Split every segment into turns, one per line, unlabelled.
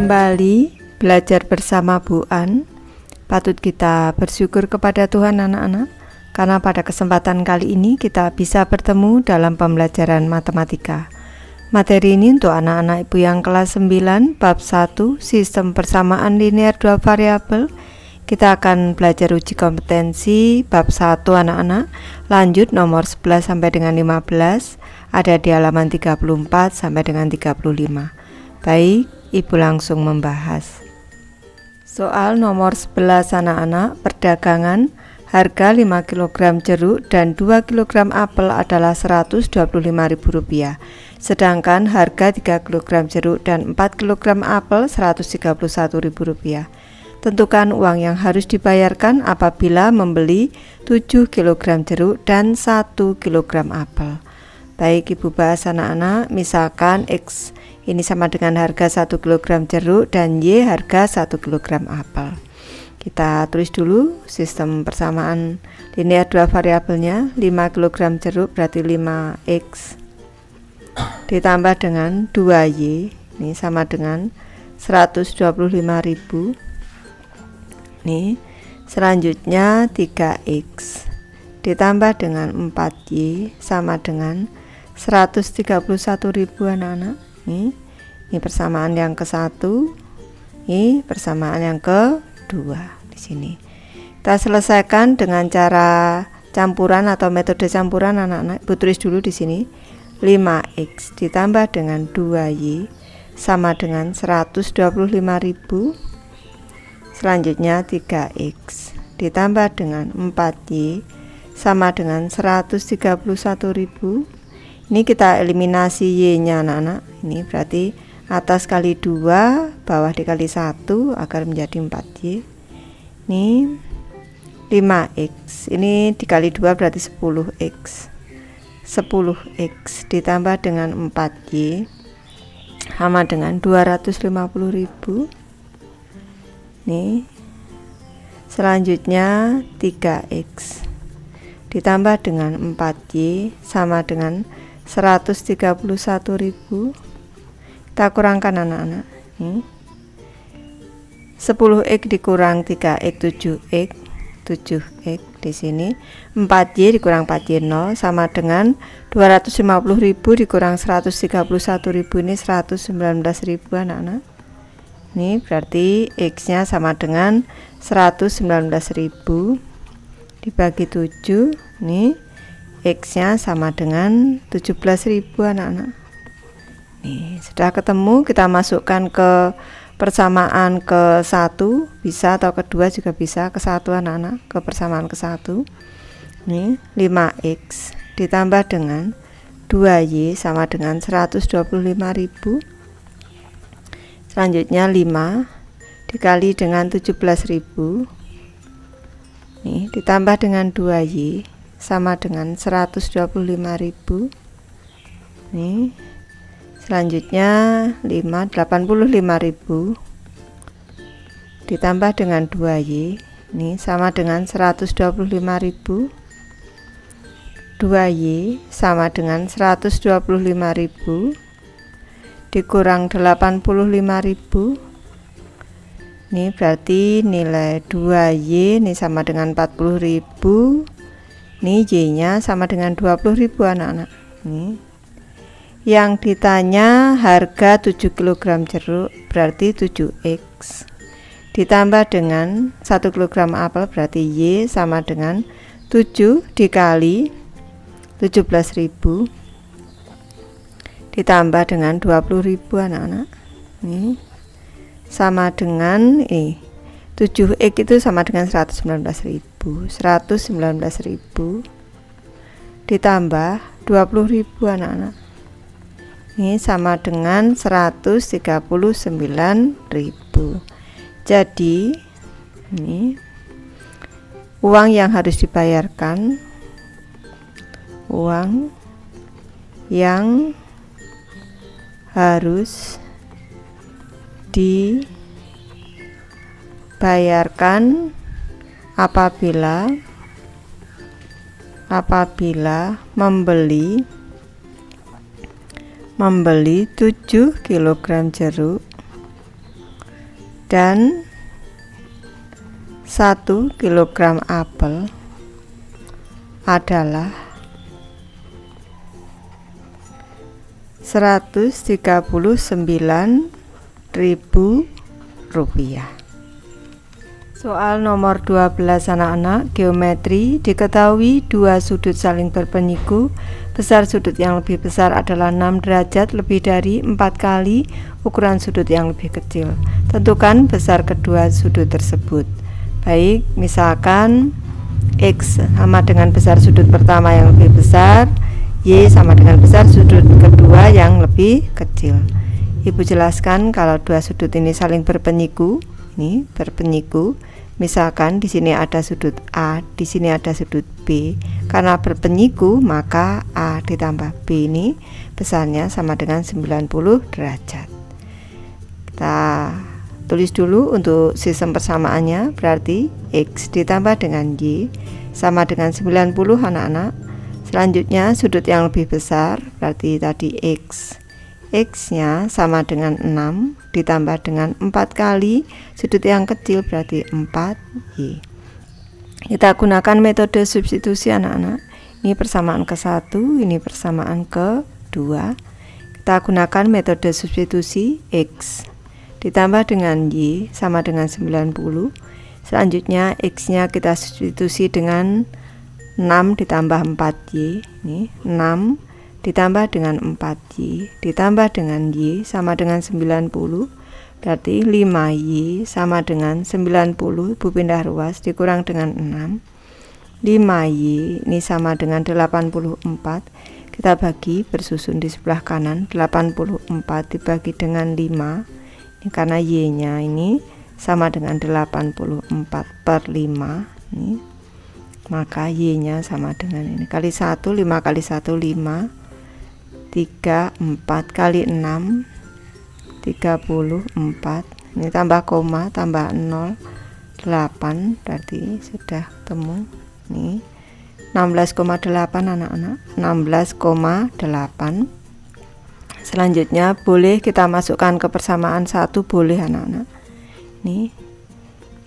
Kembali belajar bersama Bu An. Patut kita bersyukur kepada Tuhan anak-anak, karena pada kesempatan kali ini kita bisa bertemu dalam pembelajaran matematika. Materi ini untuk anak-anak ibu yang kelas 9 bab 1 sistem persamaan linear 2 variabel. Kita akan belajar uji kompetensi bab 1 anak-anak, lanjut nomor 11 sampai dengan 15, ada di halaman 34 sampai dengan 35. Baik, ibu langsung membahas. Soal nomor 11 anak-anak, perdagangan. Harga 5 kg jeruk dan 2 kg apel adalah Rp125.000. Sedangkan harga 3 kg jeruk dan 4 kg apel Rp131.000. Tentukan uang yang harus dibayarkan apabila membeli 7 kg jeruk dan 1 kg apel. Baik, ibu bahas anak-anak, misalkan X ini sama dengan harga 1 kg jeruk dan Y harga 1 kg apel. Kita tulis dulu sistem persamaan linear 2 variabelnya. 5 kg jeruk berarti 5X ditambah dengan 2Y, ini sama dengan 125.000. Nih, selanjutnya 3X ditambah dengan 4Y sama dengan 131.000 anak-anak. Ini persamaan yang ke-1, ini persamaan yang ke-2 di sini. Kita selesaikan dengan cara campuran atau metode campuran anak-anak. Ibu tulis dulu di sini. 5X ditambah dengan 2Y sama dengan 125.000. Selanjutnya 3X ditambah dengan 4Y sama dengan 131.000. Ini kita eliminasi Y-nya anak-anak. Ini berarti atas kali 2, bawah dikali 1 agar menjadi 4Y. Ini 5X. Ini dikali 2 berarti 10X. 10X ditambah dengan 4Y sama dengan 250.000. Nih. Selanjutnya 3X ditambah dengan 4Y sama dengan 131.000. Kita kurangkan anak-anak. 10X dikurang 3X 7X di sini. 4Y dikurang 4Y 0 sama dengan 250.000 dikurang 131.000, ini 119.000 anak-anak. Ini berarti X-nya sama dengan 119.000 dibagi 7. Nih, X-nya sama dengan 17.000 anak-anak. Nih, sudah ketemu, kita masukkan ke persamaan ke-1 bisa, atau ke-2 juga bisa, ke-1 anak-anak, ke persamaan ke-1. Nih, 5X ditambah dengan 2Y sama dengan 125.000. Selanjutnya 5 dikali dengan 17.000. Nih, ditambah dengan 2Y sama dengan 125.000. Nih, selanjutnya 5 85.000 ditambah dengan 2Y, ini sama dengan 125.000. 2Y sama dengan 125.000 dikurang 85.000. Ini berarti nilai 2Y ini sama dengan 40.000. Ini Y-nya sama dengan 20.000 anak-anak. Nih. Yang ditanya harga 7 kg jeruk berarti 7X ditambah dengan 1 kg apel berarti Y sama dengan 7 dikali 17.000 ditambah dengan 20.000 anak-anak. Ini sama dengan 7X itu sama dengan 119.000. 119.000 ditambah 20.000 anak-anak. Ini sama dengan 139.000. Jadi ini uang yang harus dibayarkan, uang yang harus dibayarkan apabila membeli 7 kg jeruk dan 1 kilogram apel adalah 139.000 rupiah. Soal nomor 12 anak-anak, geometri. Diketahui dua sudut saling berpenyiku. Besar sudut yang lebih besar adalah 6 derajat lebih dari 4 kali ukuran sudut yang lebih kecil. Tentukan besar kedua sudut tersebut. Baik, misalkan X sama dengan besar sudut pertama yang lebih besar, Y sama dengan besar sudut kedua yang lebih kecil. Ibu jelaskan kalau dua sudut ini saling berpenyiku. Ini berpenyiku. Misalkan di sini ada sudut A, di sini ada sudut B. Karena berpenyiku, maka A ditambah B ini besarnya sama dengan 90 derajat. Kita tulis dulu untuk sistem persamaannya, berarti X ditambah dengan Y sama dengan 90 anak-anak. Selanjutnya sudut yang lebih besar, berarti tadi X. X-nya sama dengan 6 ditambah dengan 4 kali sudut yang kecil, berarti 4Y. Kita gunakan metode substitusi anak-anak. Ini persamaan ke-1, ini persamaan ke-2. Kita gunakan metode substitusi. X ditambah dengan Y sama dengan 90. Selanjutnya X-nya kita substitusi dengan 6 ditambah 4Y. Ini 6 ditambah dengan 4Y ditambah dengan Y sama dengan 90, berarti 5Y sama dengan 90, ibu pindah ruas, dikurang dengan 6. 5Y ini sama dengan 84, kita bagi bersusun di sebelah kanan. 84 dibagi dengan 5, ini karena Y nya ini sama dengan 84 per 5 ini, maka Y nya sama dengan ini kali 1, 5 kali 1 5, 3, 4 kali 6 34, ini tambah koma tambah 0 8, berarti sudah ketemu nih 16,8 anak-anak, 16,8. Selanjutnya boleh kita masukkan ke persamaan 1, boleh anak-anak. Nih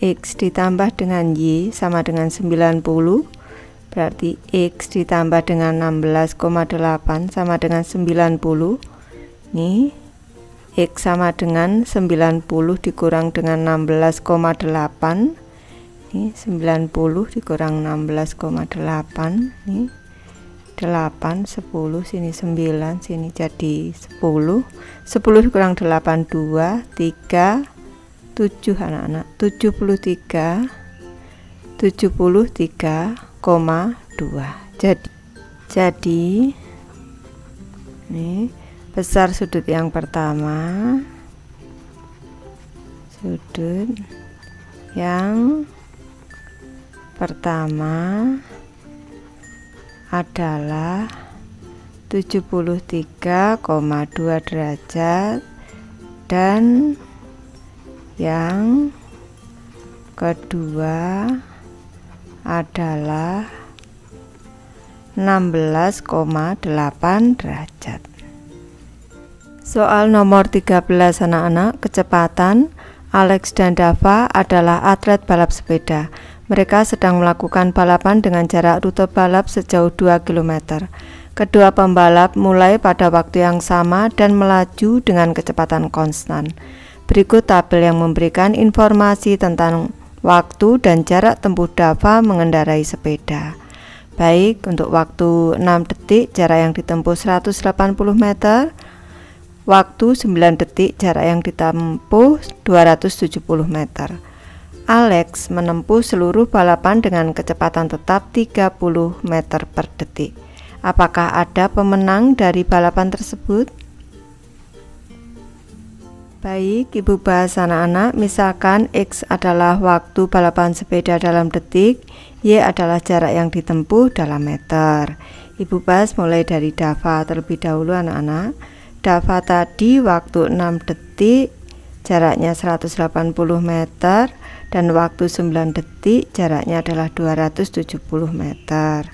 X ditambah dengan Y sama dengan 90, berarti X ditambah dengan 16,8 sama dengan 90. Nih X sama dengan 90 dikurang dengan 16,8. Nih 90 dikurang 16,8. Nih 8, 10, sini 9, sini jadi 10. 10 dikurang 8, 2, 3, 7 anak-anak, 73,2. Jadi ini besar sudut yang pertama, sudut yang pertama adalah 73,2 derajat dan yang kedua adalah 16,8 derajat. Soal nomor 13 anak-anak, kecepatan. Alex dan Dava adalah atlet balap sepeda. Mereka sedang melakukan balapan dengan jarak rute balap sejauh 2 km. Kedua pembalap mulai pada waktu yang sama dan melaju dengan kecepatan konstan. Berikut tabel yang memberikan informasi tentang waktu dan jarak tempuh Dava mengendarai sepeda. Baik, untuk waktu 6 detik jarak yang ditempuh 180 meter. Waktu 9 detik jarak yang ditempuh 270 meter. Alex menempuh seluruh balapan dengan kecepatan tetap 30 meter per detik. Apakah ada pemenang dari balapan tersebut? Baik, Ibu bahas anak-anak. Misalkan X adalah waktu balapan sepeda dalam detik, Y adalah jarak yang ditempuh dalam meter. Ibu bahas mulai dari Dava terlebih dahulu anak-anak. Dava tadi waktu 6 detik jaraknya 180 meter dan waktu 9 detik jaraknya adalah 270 meter.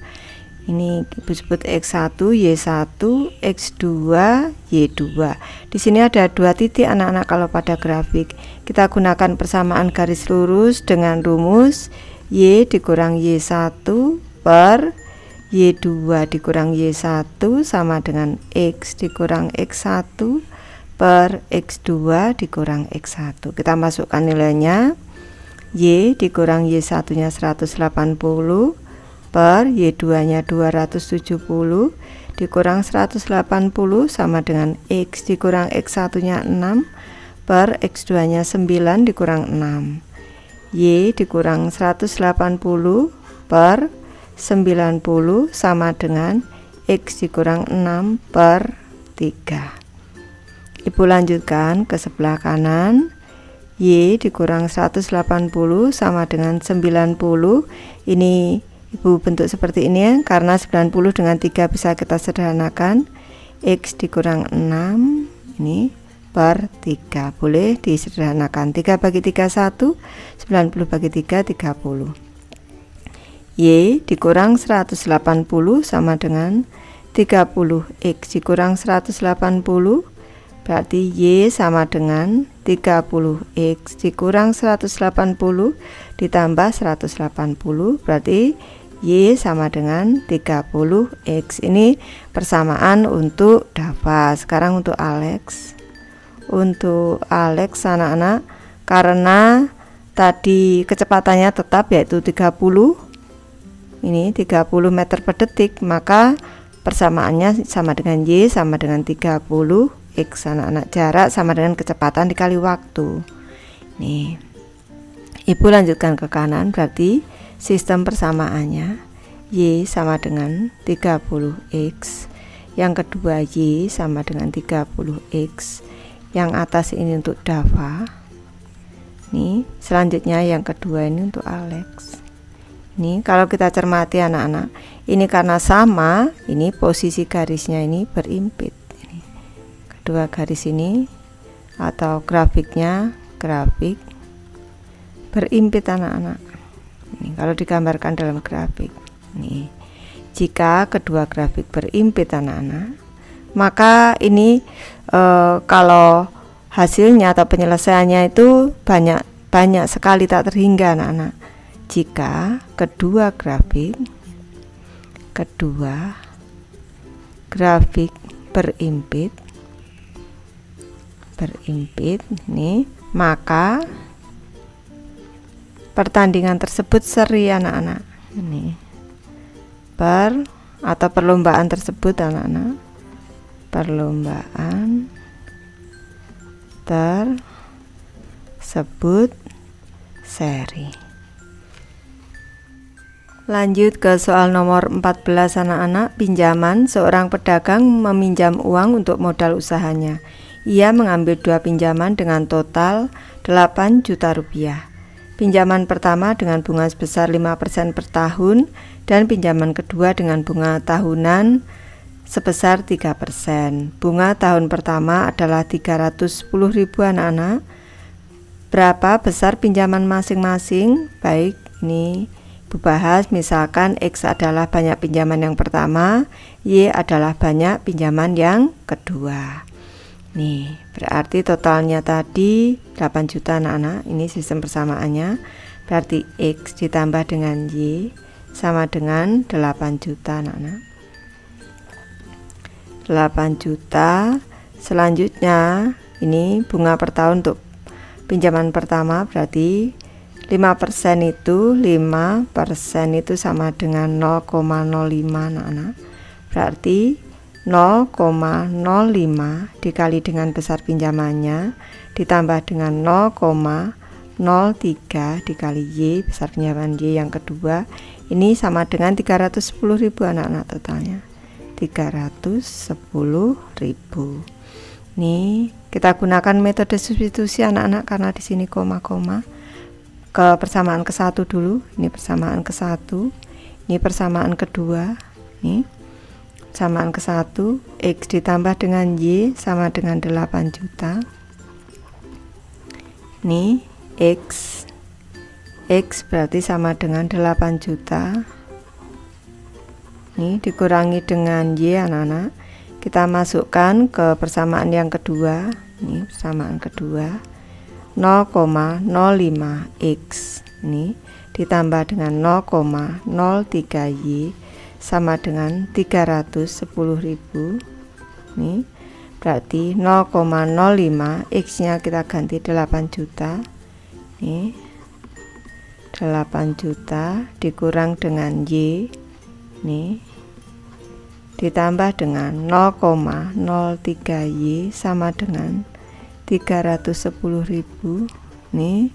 Ini Ibu sebut X1, Y1, X2, Y2. Di sini ada 2 titik anak-anak kalau pada grafik. Kita gunakan persamaan garis lurus dengan rumus Y dikurang Y1 per Y2 dikurang Y1 sama dengan X dikurang X1 per X2 dikurang X1. Kita masukkan nilainya. Y dikurang Y1 nya 180 per Y2 nya 270 dikurang 180 sama dengan X dikurang X1 nya 6 per X2 nya 9 dikurang 6. Y dikurang 180 per 90 sama dengan X dikurang 6 per 3. Ibu lanjutkan ke sebelah kanan. Y dikurang 180 sama dengan 90. Ini Ibu bentuk seperti ini ya, karena 90 dengan 3 bisa kita sederhanakan. X dikurang 6 ini per 3 boleh disederhanakan. 3 bagi 3 1, 90 bagi 3 30. Y dikurang 180 sama dengan 30. X dikurang 180 berarti Y sama dengan 30. X dikurang 180 ditambah 180 berarti Y sama dengan 30X. Ini persamaan untuk Dava. Sekarang untuk Alex. Untuk Alex anak-anak, karena tadi kecepatannya tetap yaitu 30. Ini 30 meter per detik, maka persamaannya sama dengan Y sama dengan 30X anak-anak. Jarak sama dengan kecepatan dikali waktu. Nih. Ibu lanjutkan ke kanan, berarti sistem persamaannya Y sama dengan 30X. Yang kedua Y sama dengan 30X. Yang atas ini untuk Dava. Nih, selanjutnya yang kedua ini untuk Alex. Ini kalau kita cermati anak-anak, ini karena sama, ini posisi garisnya ini berimpit. Ini kedua garis ini atau grafiknya grafik berimpit anak-anak. Ini kalau digambarkan dalam grafik. Nih, jika kedua grafik berimpit anak-anak, maka ini kalau hasilnya atau penyelesaiannya itu banyak sekali tak terhingga anak-anak. Jika kedua grafik berimpit nih, maka pertandingan tersebut seri anak-anak. Ini atau perlombaan tersebut anak-anak, perlombaan tersebut seri. Lanjut ke soal nomor 14 anak-anak. Pinjaman. Seorang pedagang meminjam uang untuk modal usahanya. Ia mengambil 2 pinjaman dengan total 8 juta rupiah. Pinjaman pertama dengan bunga sebesar 5% per tahun dan pinjaman kedua dengan bunga tahunan sebesar 3%. Bunga tahun pertama adalah 310.000 anak-anak. Berapa besar pinjaman masing-masing? Baik, ini Ibu bahas, misalkan X adalah banyak pinjaman yang pertama, Y adalah banyak pinjaman yang kedua. Nih, berarti totalnya tadi 8 juta anak-anak. Ini sistem persamaannya. Berarti X ditambah dengan Y sama dengan 8 juta anak-anak. 8 juta. Selanjutnya ini bunga per tahun untuk pinjaman pertama, berarti 5% itu sama dengan 0,05 anak-anak. Berarti 0,05 dikali dengan besar pinjamannya ditambah dengan 0,03 dikali Y, besar pinjaman Y yang kedua, ini sama dengan 310.000 anak-anak totalnya. 310.000. Nih, kita gunakan metode substitusi anak-anak karena di sini koma-koma. Ke persamaan ke-1 dulu. Ini persamaan ke-1. Ini persamaan kedua. Nih. Persamaan ke-1, X ditambah dengan Y sama dengan 8 juta. Nih, X berarti sama dengan 8 juta. Ini dikurangi dengan Y anak-anak. Kita masukkan ke persamaan yang kedua. Ini persamaan kedua. 0,05x ini ditambah dengan 0,03y sama dengan 310.000. Ini berarti 0,05 x nya kita ganti 8 juta. Ini 8 juta dikurang dengan Y ini ditambah dengan 0,03y sama dengan 310.000. nih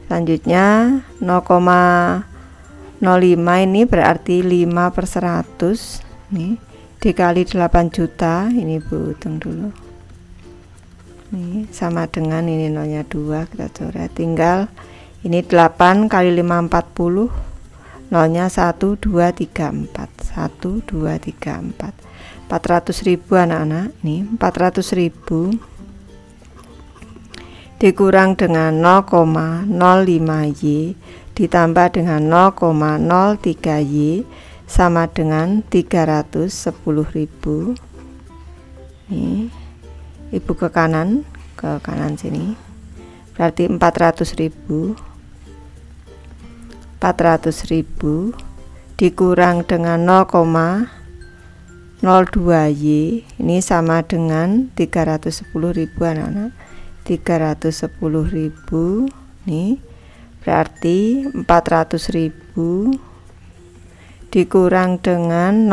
selanjutnya 0,05 ini berarti 5/100 nih dikali 8 juta. Ini Bu hitung dulu nih sama dengan ini nolnya 2 kita coret, tinggal ini 8 kali 5 40, nolnya 1 2 3 4 1 2 3 4 400.000 anak-anak. Ini 400.000 dikurang dengan 0,05y ditambah dengan 0,03y sama dengan 310.000. Nih, Ibu ke kanan sini berarti 400.000 dikurang dengan 0,02y ini sama dengan 310.000 anak-anak. 310.000 nih berarti 400.000 dikurang dengan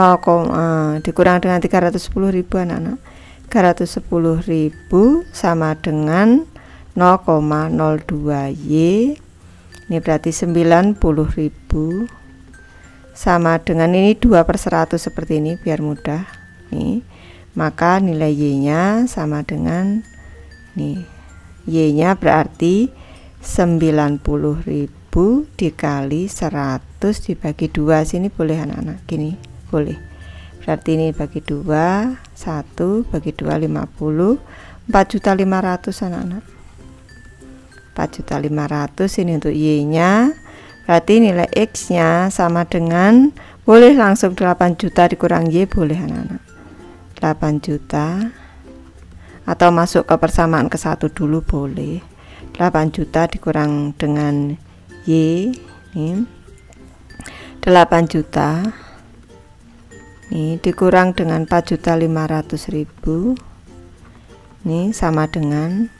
310.000 anak-anak. 310.000 sama dengan 0,02y ini berarti 90.000 sama dengan ini 2/100 seperti ini biar mudah nih, maka nilai y nya sama dengan nih y nya berarti 90.000 dikali 100 dibagi 2. Sini boleh anak-anak gini boleh, berarti ini bagi 2 1 bagi 2 50 4.500.000 anak-anak. 4.500.000 ini untuk y nya berarti nilai x nya sama dengan, boleh langsung 8 juta dikurang y boleh anak-anak, 8 juta atau masuk ke persamaan ke 1 dulu boleh. 8 juta dikurang dengan y ini 8 juta ini dikurang dengan 4.500.000 ini sama dengan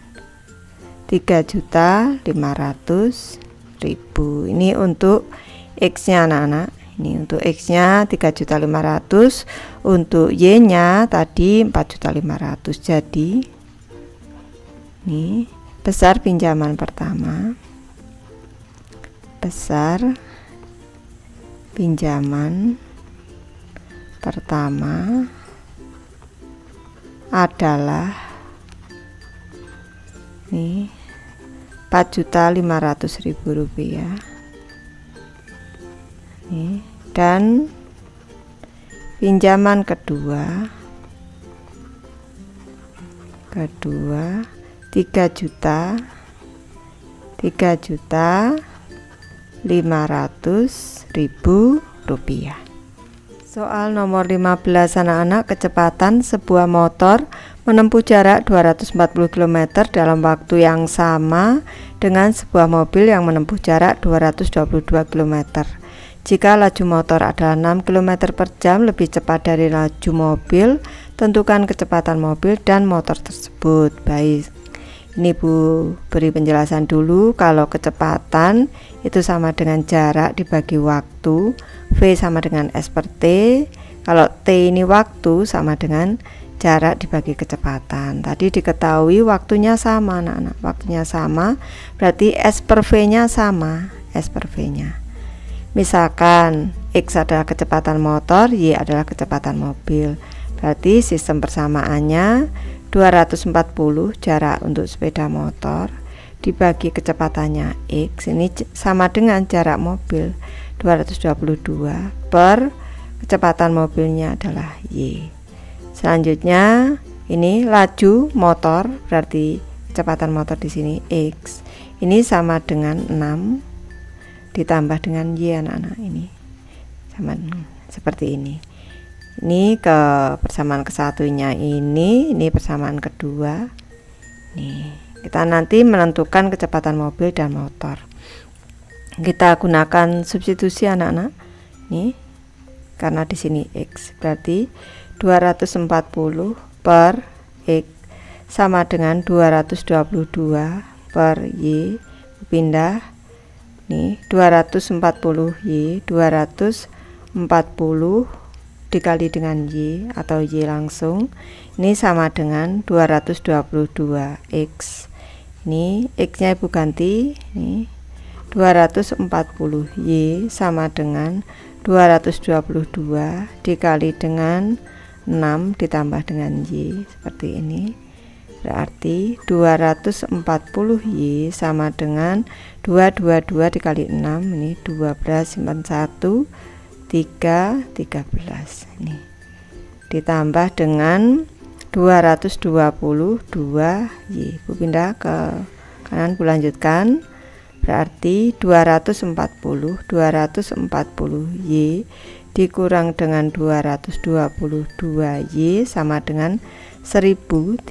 3.500.000. Ini untuk x nya anak-anak. Ini untuk x nya 3.500.000, untuk y nya tadi 4.500.000. jadi ini besar pinjaman pertama, besar pinjaman pertama adalah nih 4.500.000 rupiah. Nih, dan pinjaman kedua 3.500.000 rupiah. Soal nomor 15 anak-anak, kecepatan sebuah motor menempuh jarak 240 km dalam waktu yang sama dengan sebuah mobil yang menempuh jarak 222 km. Jika laju motor adalah 6 km per jam lebih cepat dari laju mobil, tentukan kecepatan mobil dan motor tersebut. Baik, ini Bu beri penjelasan dulu. Kalau kecepatan itu sama dengan jarak dibagi waktu, V sama dengan S per T. Kalau T ini waktu sama dengan jarak dibagi kecepatan. Tadi diketahui waktunya sama anak-anak, waktunya sama berarti S per V nya sama, S per V nya. Misalkan X adalah kecepatan motor, Y adalah kecepatan mobil, berarti sistem persamaannya 240 jarak untuk sepeda motor dibagi kecepatannya X, ini sama dengan jarak mobil 222 per kecepatan mobilnya adalah Y. Selanjutnya ini laju motor, berarti kecepatan motor di sini X, ini sama dengan 6 ditambah dengan Y anak-anak, ini sama seperti ini. Ini ke persamaan kesatunya ini persamaan kedua. Nih, kita nanti menentukan kecepatan mobil dan motor. Kita gunakan substitusi anak-anak. Nih, karena di sini X berarti 240 per X sama dengan 222 per Y, pindah nih 240 Y, 240 dikali dengan Y atau Y langsung, ini sama dengan 222 X. Ini X nya ibu ganti, nih 240 Y sama dengan 222 dikali dengan 6 ditambah dengan Y, seperti ini. Berarti 240 Y sama dengan 222 dikali 6, ini 12 simpan 1 3 13, ini ditambah dengan 222 Y. Bu pindah ke kanan, bu lanjutkan. Berarti 240 Y dikurang dengan 222 Y sama dengan 1332.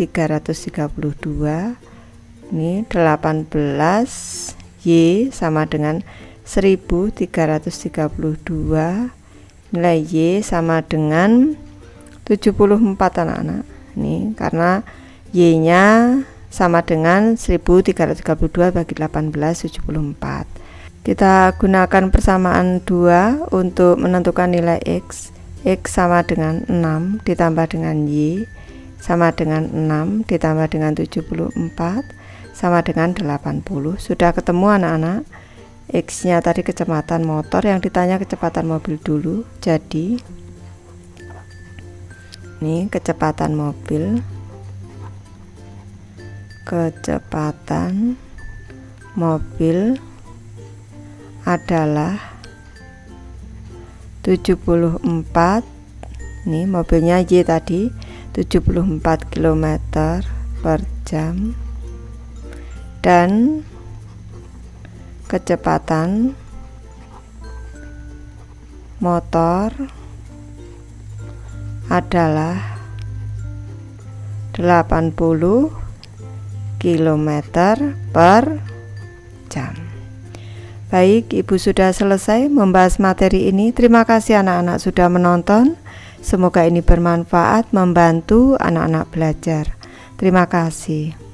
Ini 18 Y sama dengan 1332. Nilai Y sama dengan 74 anak-anak. Ini karena Y nya sama dengan 1332 bagi 18, 74. Kita gunakan persamaan 2 untuk menentukan nilai X. X sama dengan 6 ditambah dengan Y sama dengan 6 ditambah dengan 74 sama dengan 80. Sudah ketemu anak-anak. X nya tadi kecepatan motor, yang ditanya kecepatan mobil dulu. Jadi ini kecepatan mobil, adalah 74. Nih mobilnya Y tadi 74 km per jam, dan kecepatan motor adalah 80 km per jam. Baik, Ibu sudah selesai membahas materi ini. Terima kasih anak-anak sudah menonton. Semoga ini bermanfaat, membantu anak-anak belajar. Terima kasih.